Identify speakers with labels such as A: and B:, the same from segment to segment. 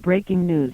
A: Breaking news.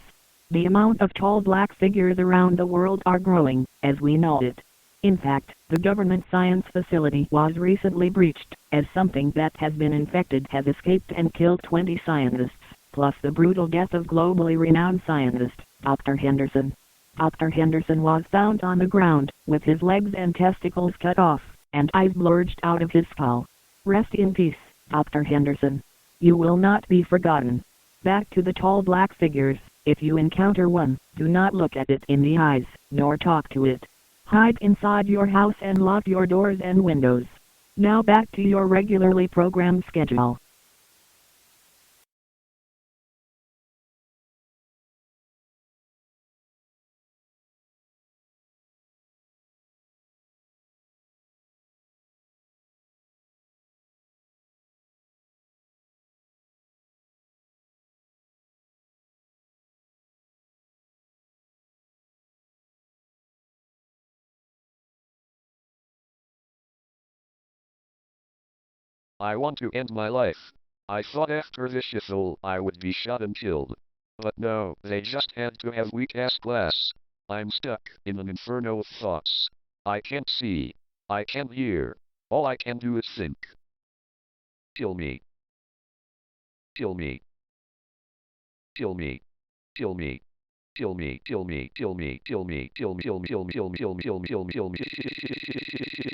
A: The amount of tall black figures around the world are growing, as we know it. In fact, the government science facility was recently breached, as something that has been infected has escaped and killed 20 scientists, plus the brutal death of globally renowned scientist, Dr. Henderson. Dr. Henderson was found on the ground, with his legs and testicles cut off, and eyes blurged out of his skull. Rest in peace, Dr. Henderson. You will not be forgotten. Back to the tall black figures. If you encounter one, do not look at it in the eyes, nor talk to it. Hide inside your house and lock your doors and windows. Now back to your regularly programmed schedule.
B: I want to end my life. I thought after this shithole I would be shot and killed. But no, they just had to have weak-ass glass. I'm stuck in an inferno of thoughts. I can't see. I can't hear. All I can do is think. Kill me. Kill me. Kill me. Kill me. Kill me. Kill me. Kill me. Kill me. Kill me. Kill me. Kill me. Kill me. Kill me. Kill me. Kill me. Kill me.